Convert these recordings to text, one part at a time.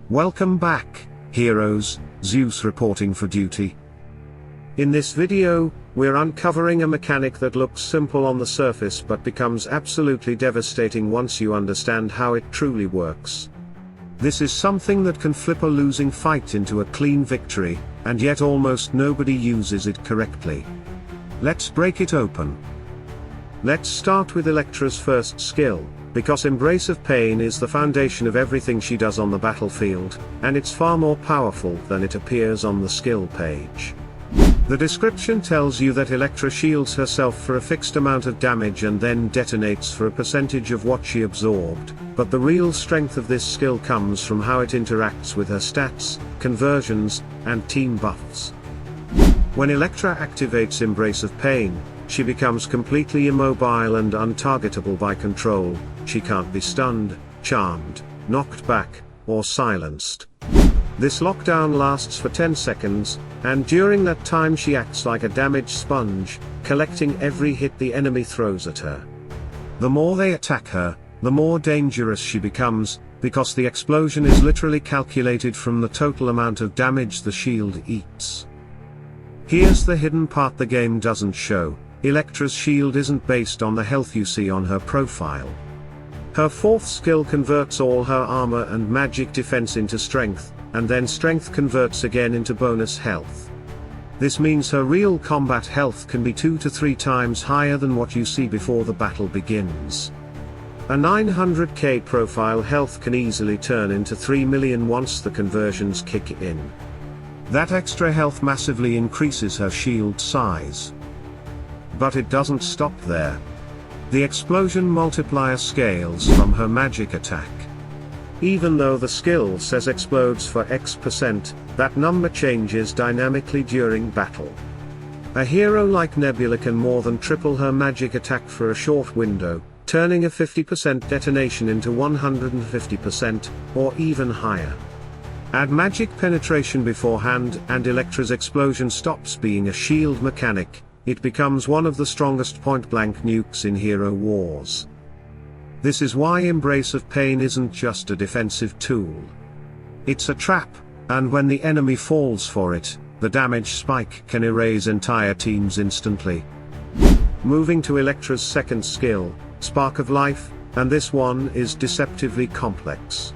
Welcome back, heroes. Zeus reporting for duty. In this video, we're uncovering a mechanic that looks simple on the surface but becomes absolutely devastating once you understand how it truly works. This is something that can flip a losing fight into a clean victory, and yet almost nobody uses it correctly. Let's break it open. Let's start with Electra's first skill, because Embrace of Pain is the foundation of everything she does on the battlefield, and it's far more powerful than it appears on the skill page. The description tells you that Electra shields herself for a fixed amount of damage and then detonates for a percentage of what she absorbed, but the real strength of this skill comes from how it interacts with her stats, conversions, and team buffs. When Electra activates Embrace of Pain, she becomes completely immobile and untargetable by control. She can't be stunned, charmed, knocked back, or silenced. This lockdown lasts for 10 seconds, and during that time she acts like a damage sponge, collecting every hit the enemy throws at her. The more they attack her, the more dangerous she becomes, because the explosion is literally calculated from the total amount of damage the shield eats. Here's the hidden part the game doesn't show. Electra's shield isn't based on the health you see on her profile. Her fourth skill converts all her armor and magic defense into strength, and then strength converts again into bonus health. This means her real combat health can be 2 to 3 times higher than what you see before the battle begins. A 900k profile health can easily turn into 3 million once the conversions kick in. That extra health massively increases her shield size. But it doesn't stop there. The explosion multiplier scales from her magic attack. Even though the skill says explodes for X%, that number changes dynamically during battle. A hero like Nebula can more than triple her magic attack for a short window, turning a 50% detonation into 150%, or even higher. Add magic penetration beforehand and Electra's explosion stops being a shield mechanic. It becomes one of the strongest point-blank nukes in Hero Wars. This is why Embrace of Pain isn't just a defensive tool. It's a trap, and when the enemy falls for it, the damage spike can erase entire teams instantly. Moving to Electra's second skill, Spark of Life, and this one is deceptively complex.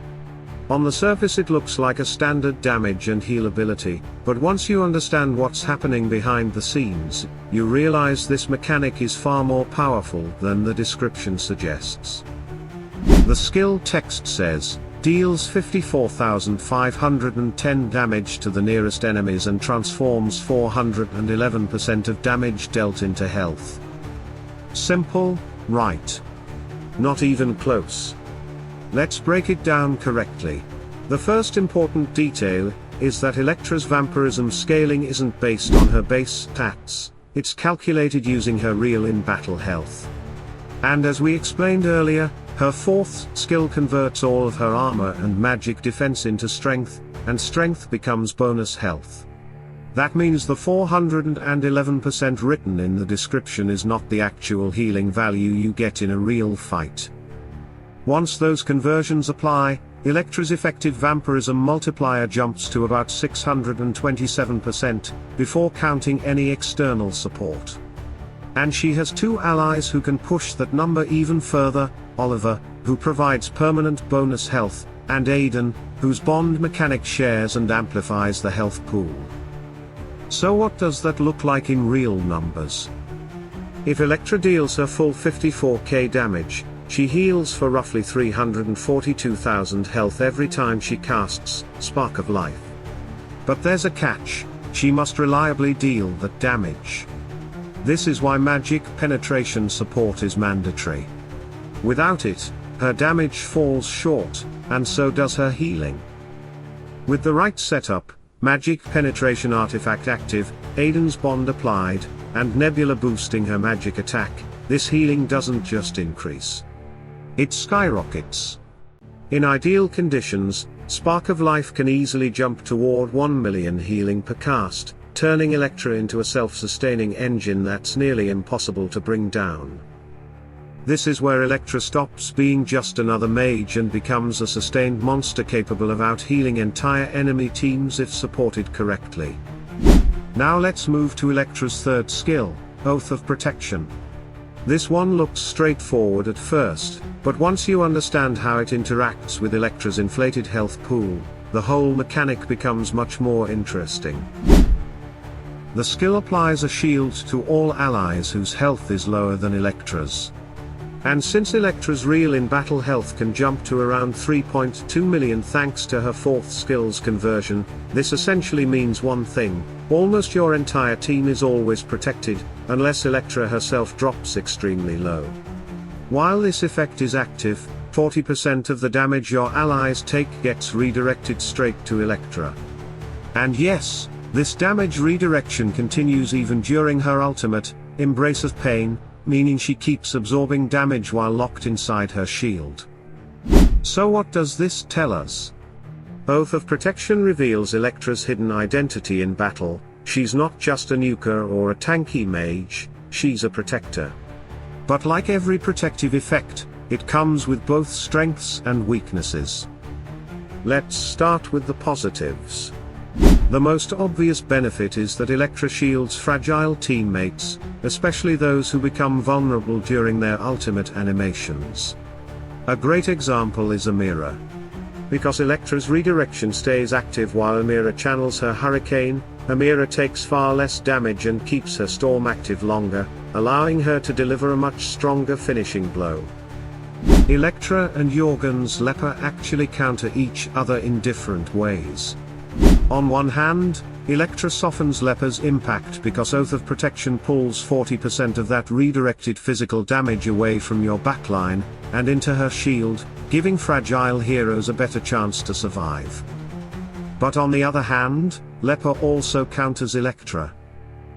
On the surface it looks like a standard damage and heal ability, but once you understand what's happening behind the scenes, you realize this mechanic is far more powerful than the description suggests. The skill text says, deals 54,510 damage to the nearest enemies and transforms 411% of damage dealt into health. Simple, right? Not even close. Let's break it down correctly. The first important detail is that Electra's vampirism scaling isn't based on her base stats, it's calculated using her real in-battle health. And as we explained earlier, her fourth skill converts all of her armor and magic defense into strength, and strength becomes bonus health. That means the 411% written in the description is not the actual healing value you get in a real fight. Once those conversions apply, Electra's effective vampirism multiplier jumps to about 627%, before counting any external support. And she has 2 allies who can push that number even further, Oliver, who provides permanent bonus health, and Aiden, whose bond mechanic shares and amplifies the health pool. So what does that look like in real numbers? If Electra deals her full 54k damage, she heals for roughly 342,000 health every time she casts Spark of Life. But there's a catch, she must reliably deal that damage. This is why magic penetration support is mandatory. Without it, her damage falls short, and so does her healing. With the right setup, magic penetration artifact active, Aiden's bond applied, and Nebula boosting her magic attack, this healing doesn't just increase. It skyrockets. In ideal conditions, Spark of Life can easily jump toward 1 million healing per cast, turning Electra into a self-sustaining engine that's nearly impossible to bring down. This is where Electra stops being just another mage and becomes a sustained monster capable of out-healing entire enemy teams if supported correctly. Now let's move to Electra's third skill, Oath of Protection. This one looks straightforward at first, but once you understand how it interacts with Electra's inflated health pool, the whole mechanic becomes much more interesting. The skill applies a shield to all allies whose health is lower than Electra's. And since Electra's real in-battle health can jump to around 3.2 million thanks to her fourth skill's conversion, this essentially means one thing: almost your entire team is always protected, unless Electra herself drops extremely low. While this effect is active, 40% of the damage your allies take gets redirected straight to Electra. And yes, this damage redirection continues even during her ultimate, Embrace of Pain, meaning she keeps absorbing damage while locked inside her shield. So what does this tell us? Oath of Protection reveals Electra's hidden identity in battle. She's not just a nuker or a tanky mage, she's a protector. But like every protective effect, it comes with both strengths and weaknesses. Let's start with the positives. The most obvious benefit is that Electra shields fragile teammates, especially those who become vulnerable during their ultimate animations. A great example is Amira. Because Electra's redirection stays active while Amira channels her Hurricane, Amira takes far less damage and keeps her Storm active longer, allowing her to deliver a much stronger finishing blow. Electra and Jorgen's Leper actually counter each other in different ways. On one hand, Electra softens Leper's impact because Oath of Protection pulls 40% of that redirected physical damage away from your backline, and into her shield, giving fragile heroes a better chance to survive. But on the other hand, Leper also counters Electra.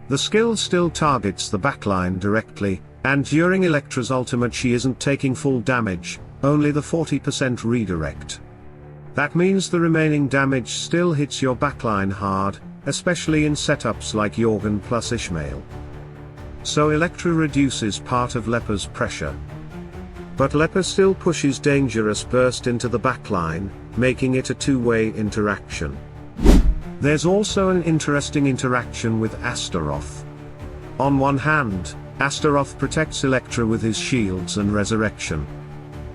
The skill still targets the backline directly, and during Electra's ultimate she isn't taking full damage, only the 40% redirect. That means the remaining damage still hits your backline hard, especially in setups like Jorgen plus Ishmael. So Electra reduces part of Leper's pressure. But Leper still pushes Dangerous Burst into the backline, making it a two-way interaction. There's also an interesting interaction with Astaroth. On one hand, Astaroth protects Electra with his shields and resurrection.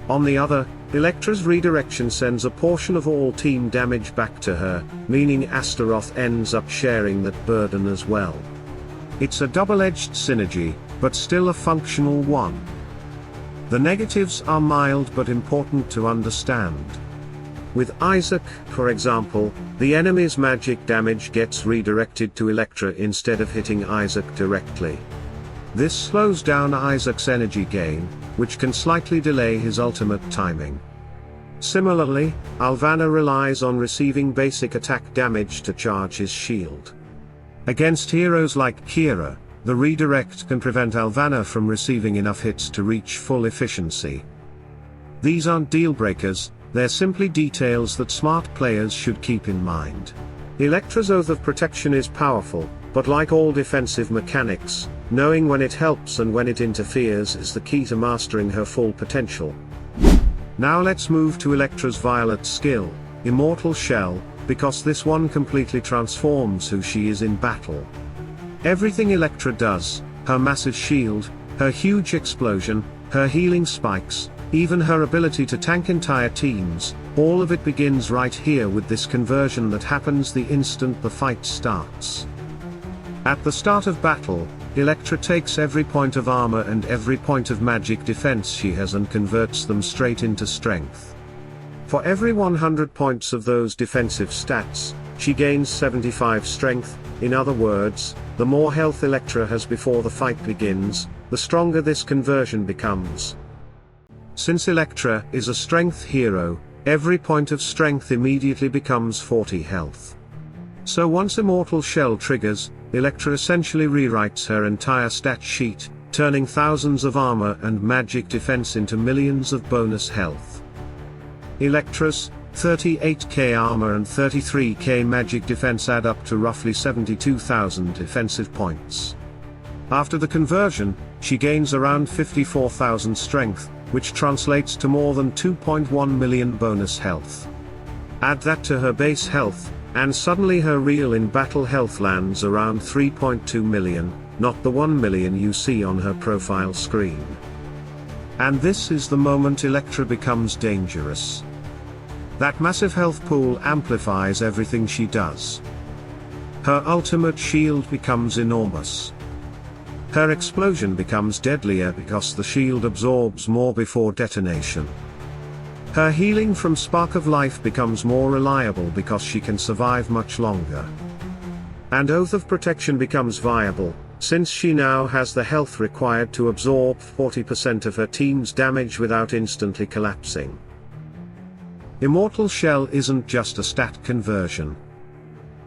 On the other, Electra's redirection sends a portion of all team damage back to her, meaning Astaroth ends up sharing that burden as well. It's a double-edged synergy, but still a functional one. The negatives are mild but important to understand. With Isaac, for example, the enemy's magic damage gets redirected to Electra instead of hitting Isaac directly. This slows down Isaac's energy gain, which can slightly delay his ultimate timing. Similarly, Alvanna relies on receiving basic attack damage to charge his shield. Against heroes like Kira, the redirect can prevent Alvanna from receiving enough hits to reach full efficiency. These aren't deal breakers, they're simply details that smart players should keep in mind. Electra's Oath of Protection is powerful, but like all defensive mechanics, knowing when it helps and when it interferes is the key to mastering her full potential. Now let's move to Electra's violet skill, Immortal Shell, because this one completely transforms who she is in battle. Everything Electra does, her massive shield, her huge explosion, her healing spikes, even her ability to tank entire teams, all of it begins right here with this conversion that happens the instant the fight starts. At the start of battle, Electra takes every point of armor and every point of magic defense she has and converts them straight into strength. For every 100 points of those defensive stats, she gains 75 strength. In other words, the more health Electra has before the fight begins, the stronger this conversion becomes. Since Electra is a strength hero, every point of strength immediately becomes 40 health. So once Immortal Shell triggers, Electra essentially rewrites her entire stat sheet, turning thousands of armor and magic defense into millions of bonus health. Electra's 38k armor and 33k magic defense add up to roughly 72,000 defensive points. After the conversion, she gains around 54,000 strength, which translates to more than 2.1 million bonus health. Add that to her base health, and suddenly her real in-battle health lands around 3.2 million, not the 1 million you see on her profile screen. And this is the moment Electra becomes dangerous. That massive health pool amplifies everything she does. Her ultimate shield becomes enormous. Her explosion becomes deadlier because the shield absorbs more before detonation. Her healing from Spark of Life becomes more reliable because she can survive much longer. And Oath of Protection becomes viable, since she now has the health required to absorb 40% of her team's damage without instantly collapsing. Immortal Shell isn't just a stat conversion.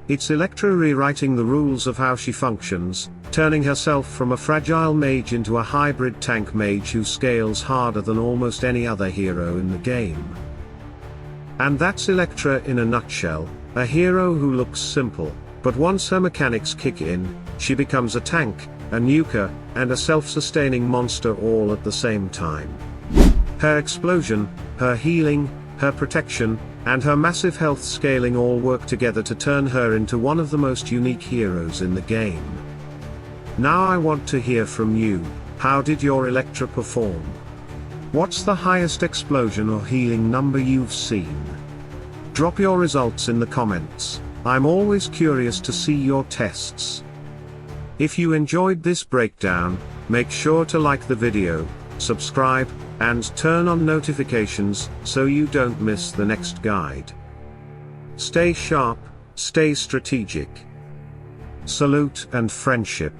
It's Electra rewriting the rules of how she functions, turning herself from a fragile mage into a hybrid tank mage who scales harder than almost any other hero in the game. And that's Electra in a nutshell, a hero who looks simple, but once her mechanics kick in, she becomes a tank, a nuker, and a self-sustaining monster all at the same time. Her explosion, her healing, her protection, and her massive health scaling all work together to turn her into one of the most unique heroes in the game. Now I want to hear from you. How did your Electra perform? What's the highest explosion or healing number you've seen? Drop your results in the comments. I'm always curious to see your tests. If you enjoyed this breakdown, make sure to like the video, subscribe, and turn on notifications so you don't miss the next guide. Stay sharp, stay strategic. Salute and friendship.